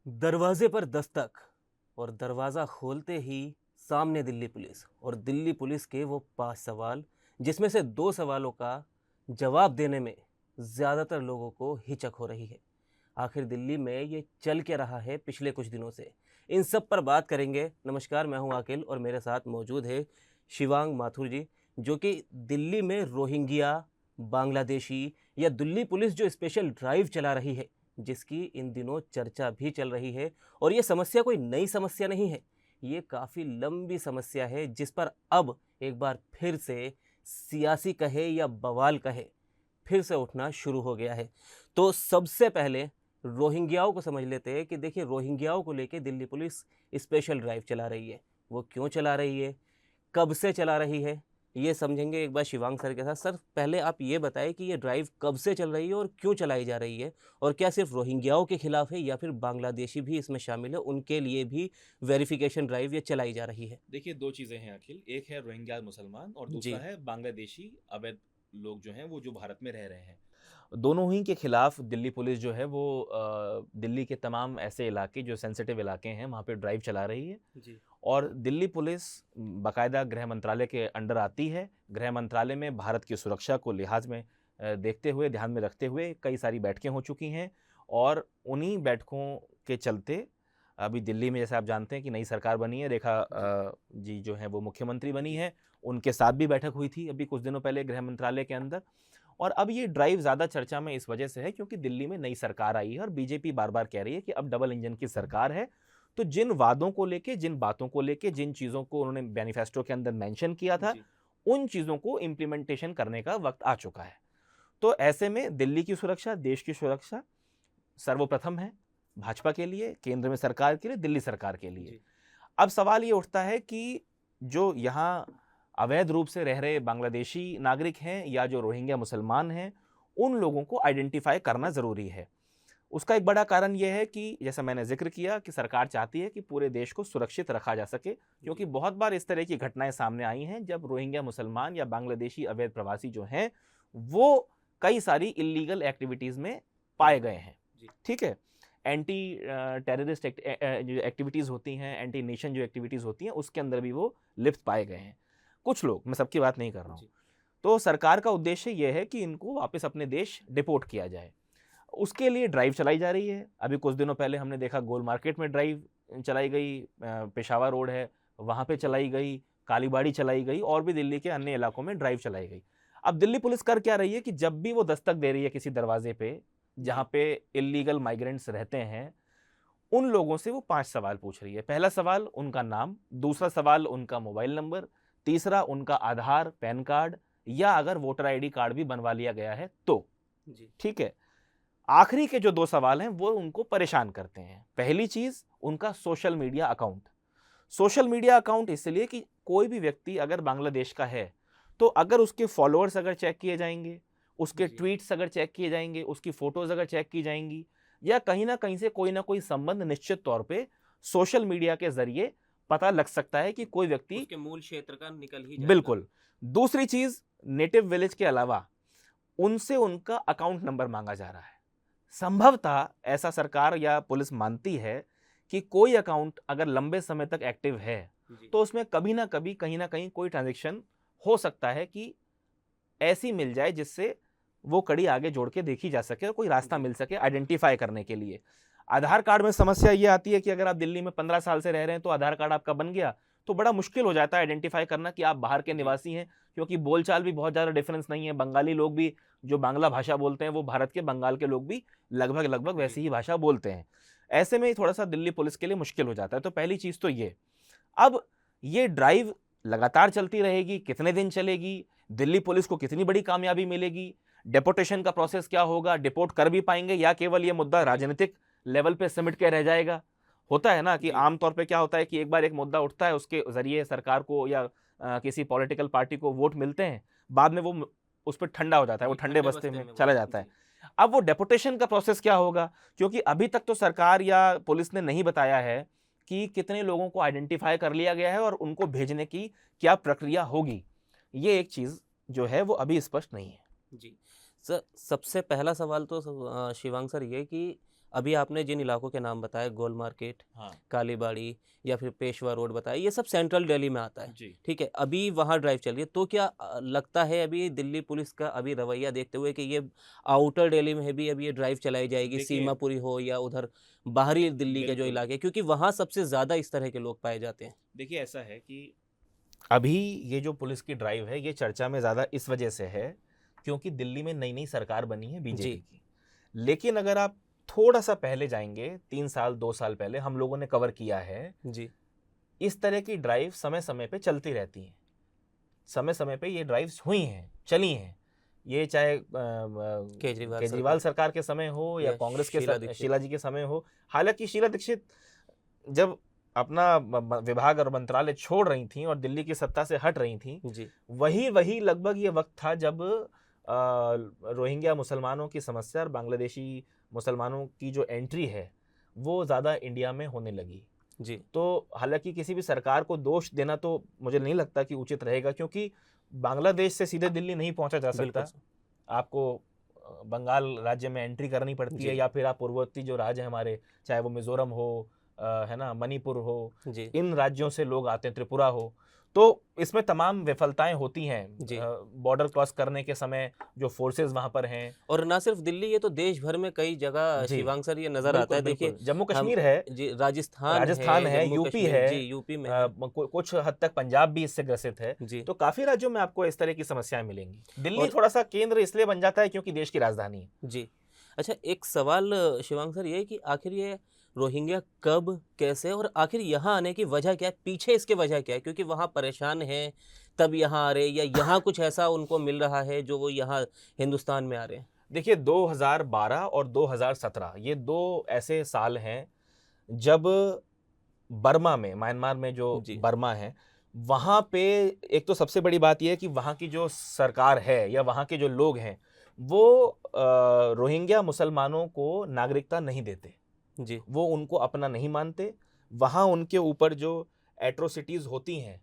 दरवाजे पर दस्तक और दरवाज़ा खोलते ही सामने दिल्ली पुलिस और दिल्ली पुलिस के वो 5 सवाल जिसमें से 2 सवालों का जवाब देने में ज़्यादातर लोगों को हिचक हो रही है। आखिर दिल्ली में ये चल क्या रहा है पिछले कुछ दिनों से, इन सब पर बात करेंगे। नमस्कार, मैं हूं आकिल और मेरे साथ मौजूद है शिवांग माथुर जी, जो कि दिल्ली में रोहिंग्या, बांग्लादेशी या दिल्ली पुलिस जो स्पेशल ड्राइव चला रही है, जिसकी इन दिनों चर्चा भी चल रही है। और ये समस्या कोई नई समस्या नहीं है, ये काफ़ी लंबी समस्या है जिस पर अब एक बार फिर से सियासी कहे या बवाल कहे, फिर से उठना शुरू हो गया है। तो सबसे पहले रोहिंग्याओं को समझ लेते हैं कि देखिए, रोहिंग्याओं को लेके दिल्ली पुलिस स्पेशल ड्राइव चला रही है। वो क्यों चला रही है, कब से चला रही है, ये समझेंगे एक बार शिवांग सर के साथ। सर, पहले आप ये बताएं कि ये ड्राइव कब से चल रही है और क्यों चलाई जा रही है, और क्या सिर्फ रोहिंग्याओं के खिलाफ है या फिर बांग्लादेशी भी इसमें शामिल है, उनके लिए भी वेरिफिकेशन ड्राइव ये चलाई जा रही है। देखिए, 2 चीज़ें हैं अखिल। एक है रोहिंग्या मुसलमान और दूसरा जी। है बांग्लादेशी अवैध लोग जो हैं वो जो भारत में रह रहे हैं। दोनों ही के खिलाफ दिल्ली पुलिस जो है वो दिल्ली के तमाम ऐसे इलाके जो सेंसिटिव इलाके हैं वहाँ पे ड्राइव चला रही है। जी। और दिल्ली पुलिस बाकायदा गृह मंत्रालय के अंडर आती है। गृह मंत्रालय में भारत की सुरक्षा को लिहाज में देखते हुए, ध्यान में रखते हुए कई सारी बैठकें हो चुकी हैं। और उन्हीं बैठकों के चलते अभी दिल्ली में, जैसे आप जानते हैं कि नई सरकार बनी है, रेखा जी जो हैं वो मुख्यमंत्री बनी है। उनके साथ भी बैठक हुई थी अभी कुछ दिनों पहले गृह मंत्रालय के अंदर। और अब ये ड्राइव ज़्यादा चर्चा में इस वजह से है क्योंकि दिल्ली में नई सरकार आई है और बीजेपी बार-बार कह रही है कि अब डबल इंजन की सरकार है। तो जिन वादों को लेके, जिन बातों को लेके, जिन चीज़ों को उन्होंने मैनिफेस्टो के अंदर मेंशन किया था, जी। उन चीज़ों को इम्प्लीमेंटेशन करने का वक्त आ चुका है। तो ऐसे में दिल्ली की सुरक्षा, देश की सुरक्षा सर्वप्रथम है, भाजपा के लिए, केंद्र में सरकार के लिए, दिल्ली सरकार के लिए। जी। अब सवाल ये उठता है कि जो यहाँ अवैध रूप से रह रहे बांग्लादेशी नागरिक हैं या जो रोहिंग्या मुसलमान हैं, उन लोगों को आइडेंटिफाई करना ज़रूरी है। उसका एक बड़ा कारण ये है कि जैसा मैंने ज़िक्र किया कि सरकार चाहती है कि पूरे देश को सुरक्षित रखा जा सके, क्योंकि जी। बहुत बार इस तरह की घटनाएँ सामने आई हैं जब रोहिंग्या मुसलमान या बांग्लादेशी अवैध प्रवासी जो हैं, वो कई सारी इल्लीगल एक्टिविटीज़ में पाए गए हैं। जी। ठीक है? एंटी टेररिस्ट जो एक्टिविटीज़ होती हैं, एंटी नेशन जो एक्टिविटीज़ होती हैं, उसके अंदर भी वो लिप्त पाए गए हैं। कुछ लोग, मैं सबकी बात नहीं कर रहा हूँ। जी। तो सरकार का उद्देश्य ये है कि इनको वापस अपने देश डिपोर्ट किया जाए। उसके लिए ड्राइव चलाई जा रही है। अभी कुछ दिनों पहले हमने देखा गोल मार्केट में ड्राइव चलाई गई, पेशावर रोड है, वहाँ पे चलाई गई, कालीबाड़ी चलाई गई और भी दिल्ली के अन्य इलाकों में ड्राइव चलाई गई। अब दिल्ली पुलिस कर क्या रही है कि जब भी वो दस्तक दे रही है किसी दरवाजे पे, जहाँ जी। पे इल्लीगल माइग्रेंट्स रहते हैं, उन लोगों से वो 5 सवाल पूछ रही है। पहला सवाल उनका नाम, दूसरा सवाल उनका मोबाइल नंबर, तीसरा उनका आधार, पैन कार्ड या अगर वोटर आईडी कार्ड भी बनवा लिया गया है तो। जी। ठीक है? आखिरी के जो 2 सवाल हैं वो उनको परेशान करते हैं। पहली चीज़ उनका social media account. Social media account इसलिए कि कोई भी व्यक्ति अगर बांग्लादेश का है, तो अगर उसके फॉलोअर्स अगर चेक किए जाएँगे, उसके जी। ट्वीट्स अगर चेक किए जाएँगे, उसकी फ़ोटोज़ अगर चेक की जाएँगी या कहीं न कहीं से कोई न कोई संबंध निश्चित तौर पे सोशल मीडिया के ज़रिए पता लग सकता है कि कोई व्यक्ति। उसके मूल क्षेत्र का निकल ही जाएगा। बिल्कुल। दूसरी चीज़, नेटिव विलेज के अलावा उनसे उनका अकाउंट नंबर माँगा जा रहा है। संभवतः ऐसा सरकार या पुलिस मानती है कि कोई अकाउंट अगर लंबे समय तक एक्टिव है, जी। तो उसमें कभी न कभी, कहीं न कहीं कोई ट्रांज़ैक्शन हो सकता है कि ऐसी मिल जाए जिससे वो कड़ी आगे जोड़ के देखी जा सके और कोई रास्ता जी। मिल सके आइडेंटिफ़ाई करने के लिए। आधार कार्ड में समस्या ये आती है कि अगर आप दिल्ली में 15 साल से रह रहे हैं तो आधार कार्ड आपका बन गया, तो बड़ा मुश्किल हो जाता है आइडेंटिफ़ाई करना कि आप बाहर के जी। निवासी हैं, क्योंकि बोलचाल भी बहुत ज़्यादा डिफ़रेंस नहीं है। बंगाली लोग भी जो बांग्ला भाषा बोलते हैं, वो भारत के बंगाल के लोग भी लगभग-लगभग जी। वैसी ही भाषा बोलते हैं। ऐसे में थोड़ा-सा दिल्ली पुलिस के लिए मुश्किल हो जाता है। तो पहली चीज़ तो ये। अब ये ड्राइव लगातार चलती रहेगी, कितने दिन चलेगी, दिल्ली पुलिस को कितनी बड़ी कामयाबी मिलेगी, डिपोर्टेशन का प्रोसेस क्या होगा, डिपोर्ट कर भी पाएँगे या केवल ये मुद्दा राजनीतिक लेवल पे सिमट के रह जाएगा। होता है ना कि जी। आम तौर पे क्या होता है कि एक बार एक मुद्दा उठता है, उसके ज़रिए सरकार को या किसी पॉलिटिकल पार्टी को वोट मिलते हैं, बाद में वो उस पे ठंडा हो जाता है, वो जी, ठंडे ठंडे बस्ते बस्ते में में वो। चला जाता है। जी। अब वो डिपोर्टेशन का प्रोसेस क्या होगा? क्योंकि अभी तक तो सरकार या पुलिस ने नहीं बताया है कि कितने लोगों को आइडेंटिफ़ाई कर लिया गया है और उनको भेजने की क्या प्रक्रिया होगी। ये एक चीज़ जो है वो अभी स्पष्ट नहीं है। जी। सर, सबसे पहला सवाल तो शिवांग सर ये कि अभी आपने जिन इलाकों के नाम बताए, गोल मार्केट, हाँ कालीबाड़ी या फिर पेशवा रोड बताया, ये सब सेंट्रल दिल्ली में आता है। जी। ठीक है, अभी वहाँ ड्राइव चल रही है, तो क्या लगता है अभी दिल्ली पुलिस का अभी रवैया देखते हुए कि ये आउटर दिल्ली में भी अभी ये ड्राइव चलाई जाएगी, देखिए सीमापुरी हो या उधर बाहरी दिल्ली के जो बिल्कुल। इलाके, क्योंकि वहाँ सबसे ज़्यादा इस तरह के लोग पाए जाते हैं। देखिए ऐसा है कि अभी ये जो पुलिस की ड्राइव है ये चर्चा में ज़्यादा इस वजह से है क्योंकि दिल्ली में नई नई सरकार बनी है बीजेपी जी। की। लेकिन अगर आप थोड़ा सा पहले जाएंगे, 3 साल 2 साल पहले हम लोगों ने कवर किया है, जी। इस तरह की ड्राइव समय समय पे चलती रहती हैं। समय समय पे ये ड्राइव्स हुई हैं, चली हैं। ये चाहे केजरीवाल सरकार के समय हो या कांग्रेस के शीला जी के समय हो। हालांकि शीला दीक्षित जब अपना विभाग और मंत्रालय छोड़ रही थी और दिल्ली की सत्ता से हट रही थी, जी। वही लगभग ये वक्त था जब रोहिंग्या मुसलमानों की समस्या और बांग्लादेशी मुसलमानों की जो एंट्री है वो ज़्यादा इंडिया में होने लगी। जी। तो हालांकि किसी भी सरकार को दोष देना तो मुझे नहीं लगता कि उचित रहेगा, क्योंकि बांग्लादेश से सीधे दिल्ली नहीं पहुंचा जा सकता। आपको बंगाल राज्य में एंट्री करनी पड़ती है, या फिर आप पूर्ववर्ती जो राज्य है हमारे, चाहे वो मिजोरम हो, है ना, मणिपुर हो, इन राज्यों से लोग आते हैं, त्रिपुरा हो, तो इसमें तमाम विफलताएं होती हैं बॉर्डर क्रॉस करने के समय जो फोर्सेस वहां पर हैं। और ना सिर्फ दिल्ली, ये तो देश भर में कई जगह शिवांग सर ये नजर आता है। देखिए जम्मू कश्मीर है जी, राजस्थान है, यूपी है जी, यूपी में कुछ हद तक पंजाब भी इससे ग्रसित है। तो काफी राज्यों में आपको इस तरह की समस्याएं मिलेंगी। दिल्ली थोड़ा सा केंद्र इसलिए बन जाता है क्योंकि देश की राजधानी है। जी। अच्छा, एक सवाल शिवांग सर, ये है कि आखिर ये रोहिंग्या कब, कैसे और आखिर यहाँ आने की वजह क्या है, पीछे इसके वजह क्या है? क्योंकि वहाँ परेशान हैं तब यहाँ आ रहे, या यहाँ कुछ ऐसा उनको मिल रहा है जो वो यहाँ हिंदुस्तान में आ रहे हैं? देखिए 2012 और 2017 ये 2 ऐसे साल हैं जब बर्मा में, म्यांमार में जो बर्मा है, वहाँ पे एक तो सबसे बड़ी बात यह है कि वहाँ की जो सरकार है या वहाँ के जो लोग हैं वो रोहिंग्या मुसलमानों को नागरिकता नहीं देते जी। वो उनको अपना नहीं मानते। वहाँ उनके ऊपर जो एट्रोसिटीज़ होती हैं,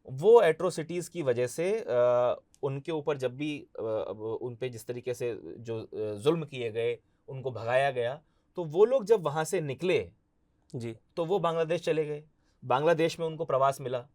वो एट्रोसिटीज़ की वजह से उनके ऊपर जब भी उन पे जिस तरीके से जो जुल्म किए गए, उनको भगाया गया, तो वो लोग जब वहाँ से निकले जी, तो वो बांग्लादेश चले गए। बांग्लादेश में उनको प्रवास मिला।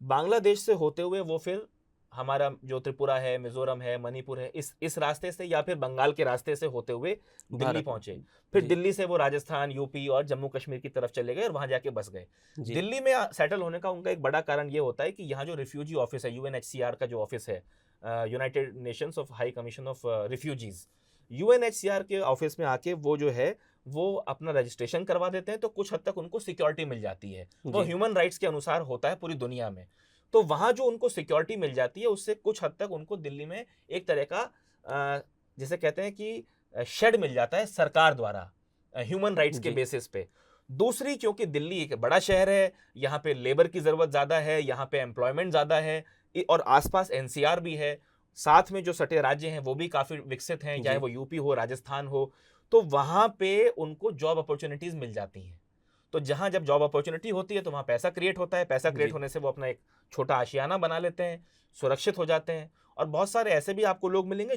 बांग्लादेश से होते हुए वो फिर हमारा जो त्रिपुरा है, मिजोरम है, मणिपुर है, इस रास्ते से या फिर बंगाल के रास्ते से होते हुए दिल्ली पहुंचे। फिर दिल्ली से वो राजस्थान, यूपी और जम्मू कश्मीर की तरफ चले गए और वहां जाके बस गए। दिल्ली में सेटल होने का उनका एक बड़ा कारण ये होता है कि यहाँ जो रिफ्यूजी ऑफिस है, यूएनएचसीआर का जो ऑफिस है, United Nations of high commission of refugees, UNHCR के ऑफिस में आके वो जो है वो अपना रजिस्ट्रेशन करवा देते हैं, तो कुछ हद तक उनको सिक्योरिटी मिल जाती है। वो ह्यूमन राइट्स के अनुसार होता है पूरी दुनिया में। तो वहाँ जो उनको सिक्योरिटी मिल जाती है, उससे कुछ हद तक उनको दिल्ली में एक तरह का जिसे कहते हैं कि शेड मिल जाता है सरकार द्वारा ह्यूमन राइट्स के बेसिस पे। दूसरी, क्योंकि दिल्ली एक बड़ा शहर है, यहाँ पे लेबर की ज़रूरत ज़्यादा है, यहाँ पे एम्प्लॉयमेंट ज़्यादा है, और आसपास एनसीआर भी है, साथ में जो सटे राज्य हैं वो भी काफ़ी विकसित हैं, चाहे वो यूपी हो, राजस्थान हो, तो वहाँ पे उनको जॉब अपॉर्चुनिटीज़ मिल जाती हैं। तो जहाँ जब जॉब अपॉर्चुनिटी होती है तो वहाँ पैसा क्रिएट होता है, पैसा क्रिएट होने से वो अपना एक छोटा आशियाना बना लेते हैं, सुरक्षित हो जाते हैं। और बहुत सारे ऐसे भी आपको लोग मिलेंगे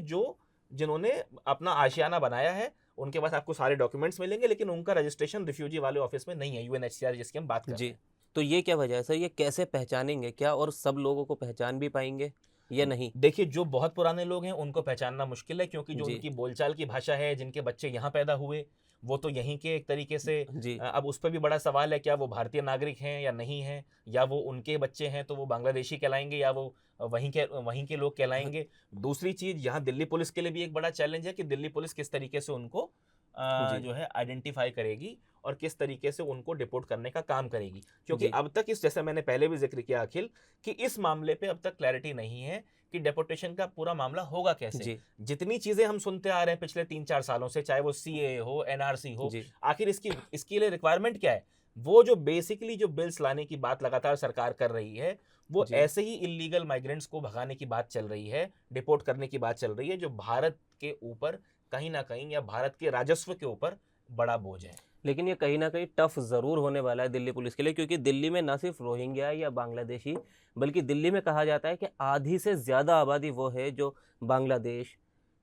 जिन्होंने अपना आशियाना बनाया है, उनके पास आपको सारे डॉक्यूमेंट्स मिलेंगे, लेकिन उनका रजिस्ट्रेशन रिफ्यूजी वाले ऑफिस में नहीं है, यूएनएचसीआर जिसकी हम बात कर रहे हैं। तो ये क्या वजह है सर, ये कैसे पहचानेंगे क्या, और सब लोगों को पहचान भी पाएंगे या नहीं? देखिए, जो बहुत पुराने लोग हैं उनको पहचानना मुश्किल है, क्योंकि जो उनकी बोलचाल की भाषा है, जिनके बच्चे यहाँ पैदा हुए, वो तो यहीं के एक तरीके से। अब उस पर भी बड़ा सवाल है, क्या वो भारतीय नागरिक हैं या नहीं हैं, या वो उनके बच्चे हैं तो वो बांग्लादेशी कहलाएंगे या वो वहीं के लोग कहलाएंगे। दूसरी चीज़, यहाँ दिल्ली पुलिस के लिए भी एक बड़ा चैलेंज है कि दिल्ली पुलिस किस तरीके से उनको जो है आइडेंटिफाई करेगी और किस तरीके से उनको डिपोर्ट करने का काम करेगी, क्योंकि अब तक जैसे मैंने पहले भी जिक्र किया अखिल, कि इस मामले पे अब तक क्लैरिटी नहीं है कि डेपोर्टेशन का पूरा मामला होगा कैसे। जितनी चीजें हम सुनते आ रहे हैं पिछले 3-4 सालों से, चाहे वो सीए हो, एनआरसी हो, आखिर इसके लिए रिक्वायरमेंट क्या है? वो जो बेसिकली जो बिल्स लाने की बात लगातार सरकार कर रही है, वो ऐसे ही इलीगल माइग्रेंट्स को भगाने की बात चल रही है, डिपोर्ट करने की बात चल रही है, जो भारत के ऊपर कहीं ना कहीं, या भारत के राजस्व के ऊपर बड़ा बोझ है। लेकिन ये कहीं ना कहीं टफ ज़रूर होने वाला है दिल्ली पुलिस के लिए, क्योंकि दिल्ली में ना सिर्फ रोहिंग्या या बांग्लादेशी, बल्कि दिल्ली में कहा जाता है कि आधी से ज़्यादा आबादी वो है जो बांग्लादेश,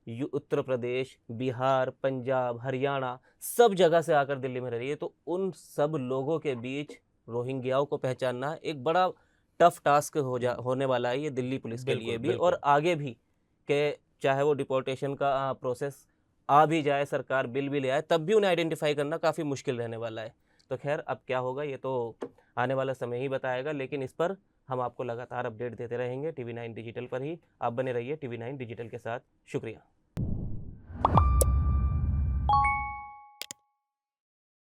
उत्तर प्रदेश, बिहार, पंजाब, हरियाणा, सब जगह से आकर दिल्ली में रह रही है। तो उन सब लोगों के बीच रोहिंग्याओं को पहचानना एक बड़ा टफ टास्क होने वाला है ये दिल्ली पुलिस के लिए बिल्कुल, भी, बिल्कुल। और आगे भी, कि चाहे वो डिपोर्टेशन का प्रोसेस आ भी जाए, सरकार बिल भी ले आए, तब भी उन्हें आइडेंटिफाई करना काफ़ी मुश्किल रहने वाला है। तो खैर, अब क्या होगा ये तो आने वाला समय ही बताएगा, लेकिन इस पर हम आपको लगातार अपडेट देते रहेंगे टीवी 9 डिजिटल पर ही। आप बने रहिए टीवी 9 डिजिटल के साथ। शुक्रिया।